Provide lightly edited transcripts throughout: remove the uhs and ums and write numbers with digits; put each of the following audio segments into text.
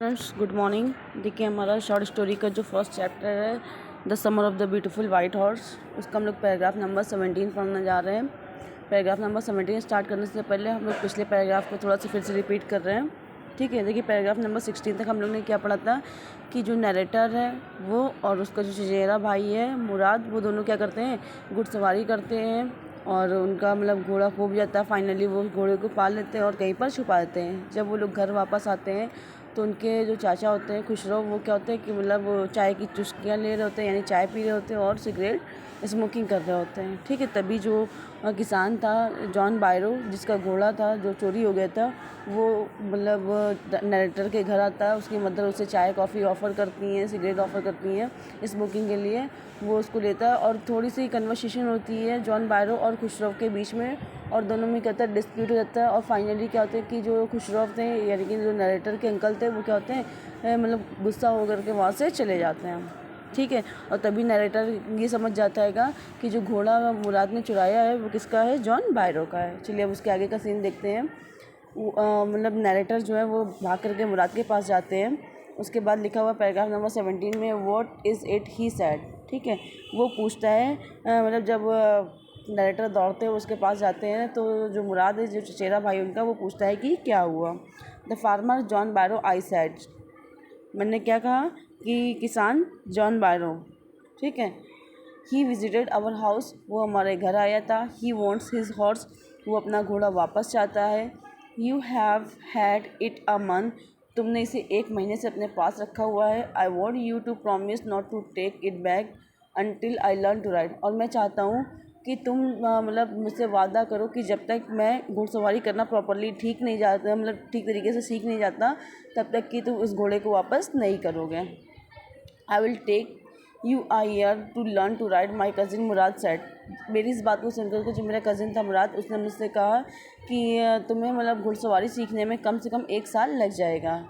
Friends good morning. देखिए हमारा short story का जो फर्स्ट चैप्टर है the summer of the beautiful white horse, उसका हम लोग पैराग्राफ नंबर 17 पढ़ने जा रहे हैं। पैराग्राफ नंबर 17 स्टार्ट करने से पहले हम लोग पिछले पैराग्राफ को थोड़ा सा फिर से रिपीट कर रहे हैं। ठीक है, देखिए पैराग्राफ नंबर 16 तक हम लोग ने क्या पढ़ा था कि जो नरेटर है वो और उसका जो चचेरा भाई है मुराद, वो दोनों क्या करते हैं, घुड़सवारी करते हैं और उनका मतलब घोड़ा खो जाता है। फाइनली वो घोड़े को पाल लेते हैं और कहीं पर छुपा देते हैं। जब वो लोग घर वापस आते हैं तो उनके जो चाचा होते हैं खुशरो, वो क्या होते हैं कि मतलब वो चाय की चुस्कियाँ ले रहे होते हैं, यानी चाय पी रहे होते हैं और सिगरेट स्मोकिंग कर रहे होते हैं। ठीक है, तभी जो किसान था जॉन बायरो, जिसका घोड़ा था जो चोरी हो गया था, वो मतलब नरेटर के घर आता है। उसकी मदर उसे चाय कॉफ़ी ऑफ़र करती हैं, सिगरेट ऑफ़र करती हैं स्मोकिंग के लिए। वो उसको लेता है और थोड़ी सी कन्वर्सेशन होती है जॉन बायरो और खुशरो के बीच में, और दोनों में क्या होता है, डिस्प्यूट हो जाता है। और फाइनली क्या होता है कि जो खुशरो थे यानी कि जो नरेटर के अंकल थे, वो क्या होते हैं मतलब गुस्सा होकर के वहाँ से चले जाते हैं। ठीक है, और तभी नरेटर ये समझ जाता है कि जो घोड़ा मुराद ने चुराया है वो किसका है, जॉन बायरो का है। चलिए अब उसके आगे का सीन देखते हैं। मतलब नरेटर जो है वो भाग करके मुराद के पास जाते हैं। उसके बाद लिखा हुआ पैराग्राफ नंबर 17 में, what is it he sad. ठीक है, वो पूछता है मतलब जब नरेटर दौड़ते हुए उसके पास जाते हैं तो जो मुराद है, जो चचेरा भाई उनका, वो पूछता है कि क्या हुआ। The farmer John बायरो I sad, मैंने क्या कहा कि किसान जॉन बायरो। ठीक है, ही विजिटेड आवर हाउस, वो हमारे घर आया था। ही वॉन्ट्स हिज हॉर्स, वो अपना घोड़ा वापस चाहता है। You have had it a month, तुमने इसे 1 महीने से अपने पास रखा हुआ है। I want you to promise not to take it back until I learn to ride, और मैं चाहता हूँ कि तुम मतलब मुझसे वादा करो कि जब तक मैं घुड़सवारी करना प्रॉपरली ठीक नहीं जाता, मतलब ठीक तरीके से सीख नहीं जाता, तब तक कि तुम उस घोड़े को वापस नहीं करोगे। I will take you a year to learn to ride, my cousin Mourad said. मेरी इस बात को सुनकर के जो मेरा कज़िन था मुराद, उसने मुझसे कहा कि तुम्हें मतलब घुड़सवारी सीखने में कम से कम 1 साल लग जाएगा।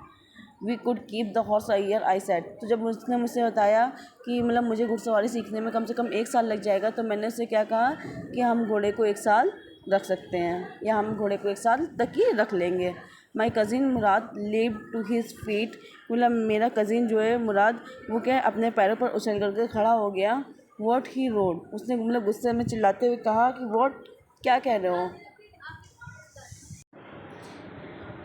We could keep the horse a year, I said. तो जब उसने मुझसे बताया कि मतलब मुझे घुड़सवारी सीखने में कम से कम 1 साल लग जाएगा, तो मैंने उससे क्या कहा कि हम घोड़े को 1 साल रख सकते हैं, या हम घोड़े को 1 साल तक ही रख लेंगे। My cousin Murad live to his feet, मतलब मेरा कज़िन जो है मुराद, वो क्या है, अपने पैरों पर उछल करके खड़ा हो गया। वॉट ही रोड, उसने मतलब गुस्से में चिल्लाते हुए कहा कि वॉट, क्या कह रहे हो।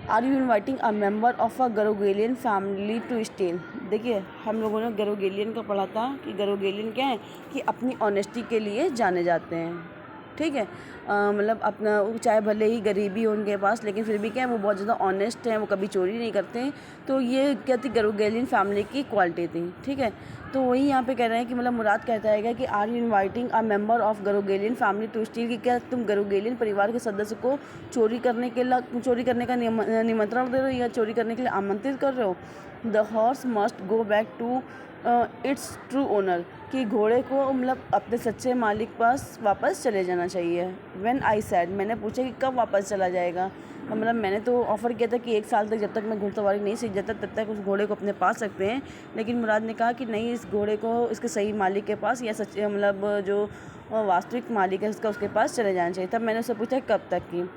Are you inviting a member of a Garoghlanian family to stay. देखिए हम लोगों ने गरोगेलियन का पढ़ा था कि गरोगेलियन क्या है कि अपनी ऑनेस्टी के लिए जाने जाते हैं। ठीक है, मतलब अपना चाहे भले ही गरीबी हो उनके पास, लेकिन फिर भी क्या है, वो बहुत ज़्यादा ऑनेस्ट हैं, वो कभी चोरी नहीं करते हैं। तो ये क्या थी, गरोगेलियन फैमिली की क्वालिटी थी। ठीक है, तो वही यहाँ पे कह रहे हैं कि मतलब मुराद कहता है कि are you inviting a member of Garoghlanian family to steal, कि क्या तुम गरोगेलियन परिवार के सदस्य को चोरी करने का निमंत्रण दे रहे हो या चोरी करने के लिए आमंत्रित कर रहे हो। The horse must go back to its true owner, कि घोड़े को मतलब अपने सच्चे मालिक पास वापस चले जाना चाहिए। व्हेन आई सैड, मैंने पूछा कि कब वापस चला जाएगा। मतलब मैंने तो ऑफ़र किया था कि 1 साल तक, जब तक मैं घुड़सवारी नहीं सीख जाता तब तक उस घोड़े को अपने पास रखते हैं। लेकिन मुराद ने कहा कि नहीं, इस घोड़े को इसके सही मालिक के पास, या सच्चे मतलब जो वास्तविक मालिक है उसका, उसके पास चले जाना चाहिए। तब मैंने उससे पूछा कब तक की।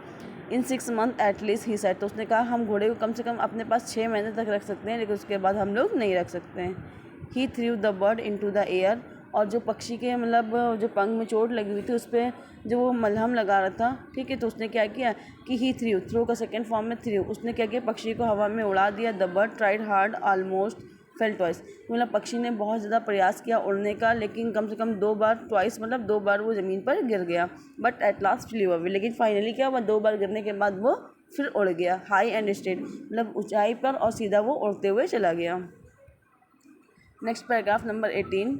इन 6 मंथ एटलीस्ट ही सेड, तो उसने कहा हम घोड़े को कम से कम अपने पास 6 महीने तक रख सकते हैं, लेकिन उसके बाद हम लोग नहीं रख सकते हैं। He threw the bird into the air, और जो पक्षी के मतलब जो पंख में चोट लगी हुई थी उस पर जो वो मलहम लगा रहा था। ठीक है, तो उसने क्या किया कि ही थ्रू का सेकेंड फॉर्म में थ्रू, उसने क्या किया, पक्षी को हवा में उड़ा दिया। The bird tried hard almost fail twice, मतलब पक्षी ने बहुत ज़्यादा प्रयास किया उड़ने का, लेकिन कम से कम 2 बार, ट्वाइस मतलब 2 बार वो ज़मीन पर गिर गया। But at last flew away, लेकिन फाइनली क्या हुआ, 2 बार गिरने के बाद वो फिर उड़ गया। हाई एंड स्ट्रेट, मतलब ऊंचाई पर और सीधा वो उड़ते हुए चला गया। Next paragraph number 18।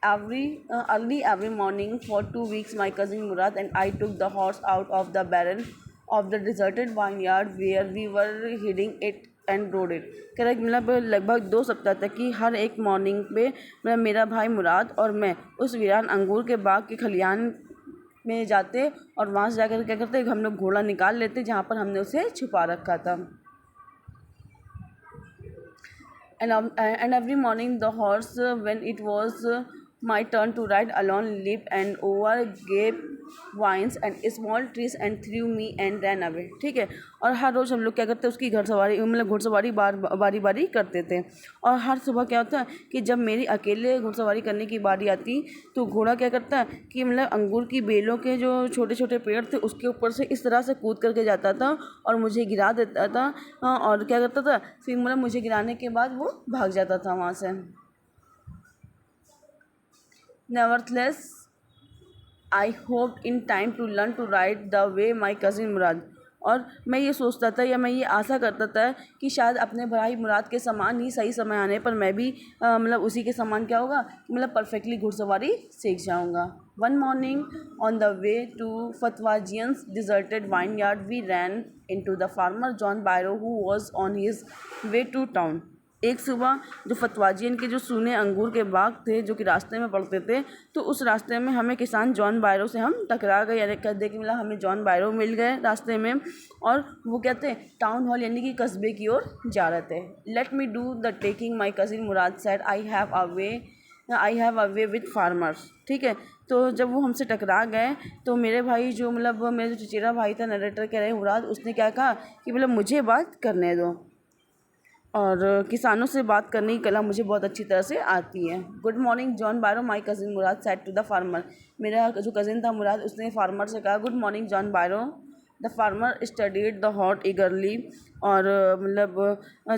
Early every morning for 2 weeks, my cousin Murad and I took the horse out of the barren of the deserted vineyard where we were hiding it and rode it। कह रहा है मतलब लगभग 2 सप्ताह तक की हर एक morning पे मतलब मेरा भाई मुराद और मैं उस वीरान अंगूर के बाग के खलियान में जाते, और वहाँ से जाकर क्या करते, हम लोग घोड़ा निकाल लेते जहाँ पर हमने उसे छुपा रखा था। And every morning the horse, when it was my turn to ride alone, leaped and over, gave vines and small trees and threw me and ran away. ठीक है, और हर रोज़ हम लोग क्या करते हैं, उसकी घुड़सवारी बारी बारी करते थे। और हर सुबह क्या होता है कि जब मेरी अकेले घुड़सवारी करने की बारी आती तो घोड़ा क्या करता है कि अंगूर की बेलों के जो छोटे छोटे पेड़ थे उसके ऊपर से इस तरह से कूद करके जाता था और मुझे गिरा देता था। और क्या करता था फिर मुझे गिराने के बाद वो भाग जाता था वहाँ से। Nevertheless, I hoped in time to learn to ride the way my cousin मुराद। और मैं ये सोचता था या मैं ये आशा करता था कि शायद अपने भाई मुराद के समान ही सही समय आने पर मैं भी उसी के समान क्या होगा परफेक्टली घुड़सवारी सीख जाऊंगा। One morning on the way to Fetvajian's deserted vineyard we ran into the farmer John Byro who was on his way to town. एक सुबह जो फतवाजियन के जो सूने अंगूर के बाग थे जो कि रास्ते में पड़ते थे, तो उस रास्ते में हमें किसान जॉन बायरो से हम टकरा गए, यानी कह दे कि हमें जॉन बायरो मिल गए रास्ते में। और वो कहते हैं टाउन हॉल यानी कि कस्बे की ओर जा रहे थे। Let me do the taking my cousin Murad said I have a way with farmers. ठीक है, तो जब वो हमसे टकरा गए तो मेरे भाई जो मेरा जो चचेरा भाई था नरेटर कह रहे मुराद, उसने क्या कहा कि मुझे बात करने दो और किसानों से बात करने की कला मुझे बहुत अच्छी तरह से आती है। Good morning John Byro my cousin Mourad said to the farmer. मेरा जो कज़िन था मुराद उसने फार्मर से कहा good morning John Byro. The farmer studied the hot eagerly. और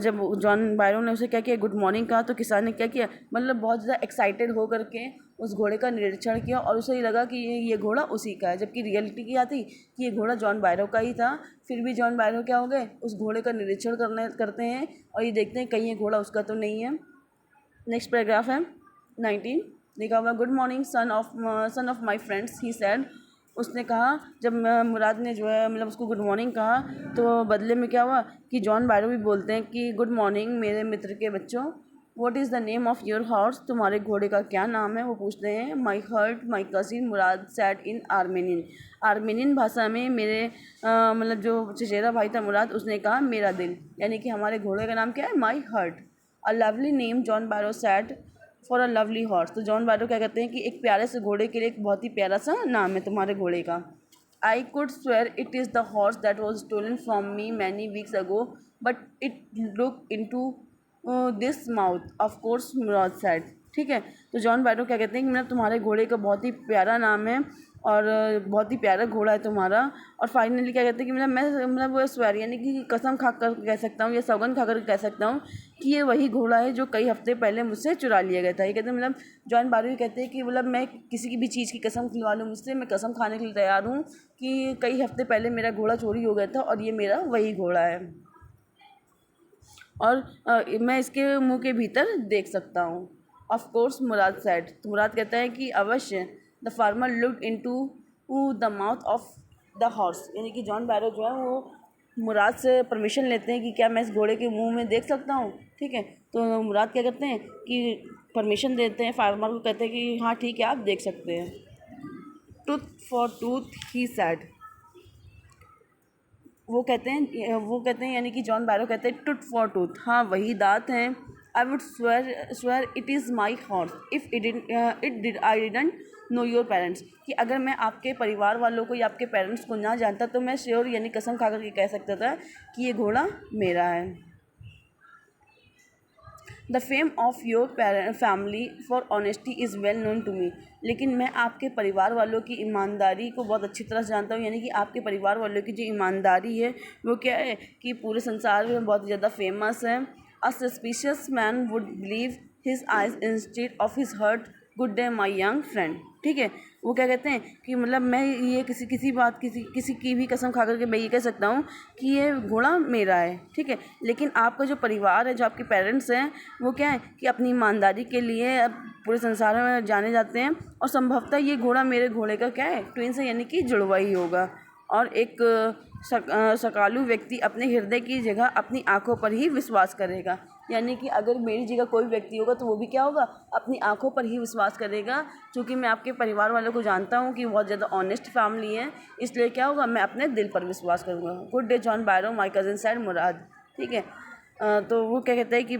जब जॉन बायरो ने उसे क्या किया गुड मॉर्निंग कहा तो किसान ने क्या किया बहुत ज़्यादा एक्साइटेड हो करके उस घोड़े का निरीक्षण किया और उसे लगा कि ये घोड़ा उसी का है, जबकि रियलिटी की आती कि ये घोड़ा जॉन बायरो का ही था। फिर भी जॉन बायरो क्या हो गए उस घोड़े का निरीक्षण करते हैं और ये देखते हैं कहीं ये घोड़ा उसका तो नहीं है। नेक्स्ट पैराग्राफ है 19, लिखा हुआ good morning son of my friends he sad. उसने कहा जब मुराद ने जो है उसको गुड मॉर्निंग कहा तो बदले में क्या हुआ कि जॉन बायरो भी बोलते हैं कि गुड मॉर्निंग मेरे मित्र के बच्चों। What is the name of your horse, तुम्हारे घोड़े का क्या नाम है, वो पूछते हैं। My heart my cousin Mourad said in Armenian भाषा में मेरे जो चचेरा भाई था मुराद उसने कहा मेरा दिल, यानी कि हमारे घोड़े का नाम क्या है माई hurt. A lovely name John बायरो sad for a lovely horse. तो जॉन बायरो क्या कहते हैं कि एक प्यारे से घोड़े के लिए एक बहुत ही प्यारा सा नाम है तुम्हारे घोड़े का। I could swear it is the horse that was stolen from me many weeks ago but it look into this mouth of course Mourad said. ठीक है, तो जॉन बायरो क्या कहते हैं कि तुम्हारे घोड़े का बहुत ही प्यारा नाम है और बहुत ही प्यारा घोड़ा है तुम्हारा। और फाइनली क्या कहते हैं कि मैं वो स्वेर यानी कि कसम खा कर कह सकता हूँ या सौगंध खा कर कह सकता हूँ कि ये वही घोड़ा है जो कई हफ्ते पहले मुझसे चुरा लिया गया था। ये कहते हैं जॉन बायरो कहते हैं कि मैं किसी की भी चीज़ की कसम खिलवा लूँ मुझसे, मैं कसम खाने के लिए तैयार हूँ कि कई हफ्ते पहले मेरा घोड़ा चोरी हो गया था और ये मेरा वही घोड़ा है और मैं इसके मुंह के भीतर देख सकता हूँ। ऑफ कोर्स मुराद सैड, तो मुराद कहता है कि अवश्य। The farmer looked into the mouth of the horse, यानी कि जॉन बायरो जो है वो मुराद से परमिशन लेते हैं कि क्या मैं इस घोड़े के मुंह में देख सकता हूँ। ठीक है, तो मुराद क्या करते हैं कि परमिशन देते हैं फार्मर को, कहते हैं कि हाँ ठीक है आप देख सकते हैं। Tooth for tooth he sad, वो कहते हैं यानी कि जॉन बायरो कहते हैं टूथ फॉर टूथ, हाँ वही दांत हैं। I would swear it is my horse if I didn't know your parents, कि अगर मैं आपके परिवार वालों को या आपके पेरेंट्स को ना जानता तो मैं श्योर यानी कसम खा करके कह सकता था कि ये घोड़ा मेरा है। The fame of your family for honesty is well known to me, लेकिन मैं आपके परिवार वालों की ईमानदारी को बहुत अच्छी तरह से जानता हूँ, यानी कि आपके परिवार वालों की जो ईमानदारी है वो क्या है कि पूरे संसार में बहुत ज़्यादा फेमस है। A suspicious man would believe his eyes instead of his heart good day my young friend. ठीक है, वो क्या कहते हैं कि मैं ये किसी की भी कसम खा करके मैं ये कह सकता हूँ कि ये घोड़ा मेरा है। ठीक है, लेकिन आपका जो परिवार है जो आपके पेरेंट्स हैं वो क्या है कि अपनी ईमानदारी के लिए पूरे संसार में जाने जाते हैं और संभवतः ये घोड़ा मेरे घोड़े का क्या है ट्विन्स है, यानी कि जुड़वा ही होगा। और एक सकालू व्यक्ति अपने हृदय की जगह अपनी आंखों पर ही विश्वास करेगा, यानी कि अगर मेरी जगह कोई व्यक्ति होगा तो वो भी क्या होगा अपनी आंखों पर ही विश्वास करेगा। क्योंकि मैं आपके परिवार वालों को जानता हूँ कि बहुत ज़्यादा ऑनेस्ट फैमिली है, इसलिए क्या होगा मैं अपने दिल पर विश्वास करूँगा। Good day John Byro my cousin sad मुराद। ठीक है, तो वो क्या कहता है कि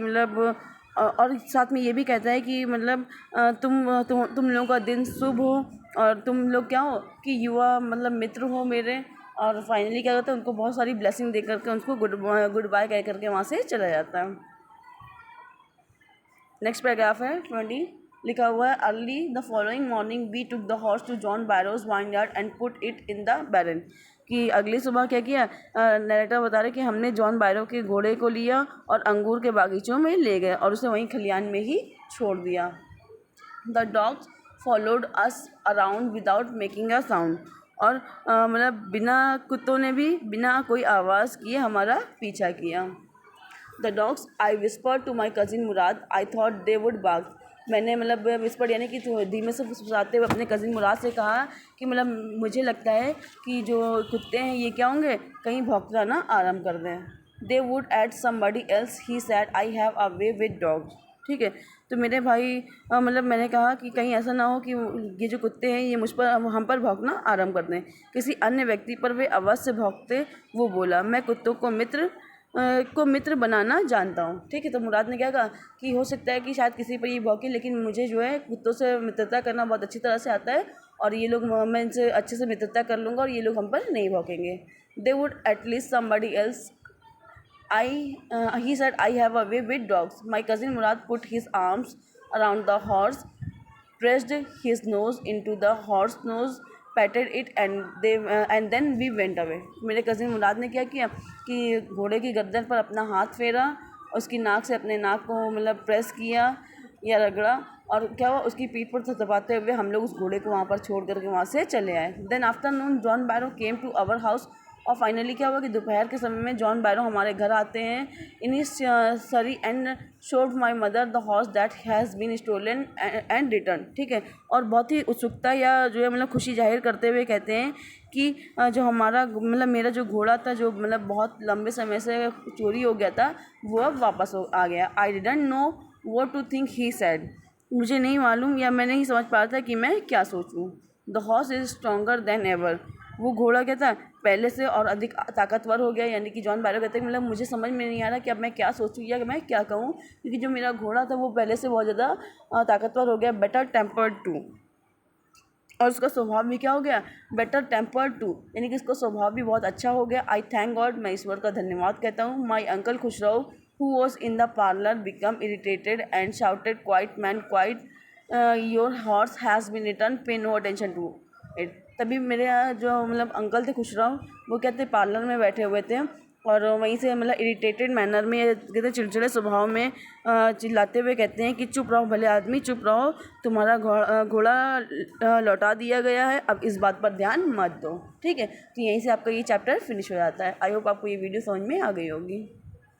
और साथ में ये भी कहता है कि मतलब तुम लोगों का दिन शुभ हो और तुम लोग क्या हो कि युवा मतलब मित्र हो मेरे। और फाइनली क्या करता है, उनको बहुत सारी ब्लेसिंग दे करके उनको गुड बाय कह करके वहाँ से चला जाता है। नेक्स्ट पैराग्राफ है 20, लिखा हुआ है early the following morning we took the horse to John Byro's vineyard and put it in the barn. कि अगली सुबह क्या किया, नरेटर बता रहे कि हमने जॉन बायरो के घोड़े को लिया और अंगूर के बागीचों में ले गए और उसे वहीं खलियान में ही छोड़ दिया। The dogs followed us around without making a sound. और मतलब बिना कुत्तों ने भी बिना कोई आवाज़ किए हमारा पीछा किया। The dogs I whisper to my cousin Mourad I thought they would bark. मैंने मतलब विस्पर यानी कि धीमे से फुसफुसाते हुए अपने कज़िन मुराद से कहा कि मतलब मुझे लगता है कि जो कुत्ते हैं ये क्या होंगे, कहीं भौंकना ना आराम कर दें। They would at somebody else he sad I have a way with dogs. ठीक है, तो मेरे भाई मतलब मैंने कहा कि कहीं ऐसा ना हो कि ये जो कुत्ते हैं ये मुझ पर हम पर भौंकना आराम कर दें। किसी अन्य व्यक्ति पर वे अवश्य से भौंकते। वो बोला, मैं कुत्तों को मित्र बनाना जानता हूँ। ठीक है, तो मुराद ने क्या कहा कि हो सकता है कि शायद किसी पर ये भौंके, लेकिन मुझे जो है कुत्तों से मित्रता करना बहुत अच्छी तरह से आता है और ये लोग मैं इनसे अच्छे से मित्रता कर लूँगा और ये लोग हम पर नहीं भौंकेंगे। They would at least somebody else he said, I have a way with dogs. My cousin Murad put his arms around the horse, pressed his nose into the horse nose, patted it and then we went away. मेरे cousin मुराद ने क्या किया कि घोड़े की गर्दन पर अपना हाथ फेरा, उसकी नाक से अपने नाक को मतलब प्रेस किया या रगड़ा और क्या हुआ, उसकी पीठ पर थपथपाते हुए हम लोग उस घोड़े को वहाँ पर छोड़ करके वहाँ से चले आए। Then afternoon John Byro came to our house. और फाइनली क्या हुआ कि दोपहर के समय में जॉन बैरो हमारे घर आते हैं। In he sorry and showed my mother the horse that has been stolen and return. ठीक है, और बहुत ही उत्सुकता या जो है मतलब खुशी जाहिर करते हुए कहते हैं कि जो हमारा मतलब मेरा जो घोड़ा था जो मतलब बहुत लंबे समय से चोरी हो गया था वो अब वापस आ गया। I didn't know what to think he said. मुझे नहीं मालूम या मैं नहीं समझ पा रहा था कि मैं क्या सोचूं। The horse is stronger than ever. वो घोड़ा क्या था, पहले से और अधिक ताकतवर हो गया। यानी कि जॉन बैरो कहते हैं मतलब मुझे समझ में नहीं आ रहा कि अब मैं क्या सोचूं या मैं क्या कहूँ, क्योंकि जो मेरा घोड़ा था वो पहले से बहुत ज़्यादा ताकतवर हो गया। बेटर टेम्पर्ड टू, और उसका स्वभाव भी क्या हो गया, बेटर टेम्पर्ड टू, यानी कि इसका स्वभाव भी बहुत अच्छा हो गया। आई थैंक गॉड, मैं ईश्वर का धन्यवाद कहता हूँ। My uncle Khosrove who was in the parlour become irritated and shouted, quiet man quiet, your horse has been return, pay no attention to it. तभी मेरे जो मतलब अंकल थे खुशराव, वो कहते पार्लर में बैठे हुए थे और वहीं से मतलब इरिटेटेड मैनर में, कहते चिड़चिड़े स्वभाव में चिल्लाते हुए कहते हैं कि चुप रहो भले आदमी, चुप रहो, तुम्हारा घोड़ा लौटा दिया गया है, अब इस बात पर ध्यान मत दो। ठीक है, तो यहीं से आपका ये चैप्टर फिनिश हो जाता है। आई होप आपको ये वीडियो समझ में आ गई होगी।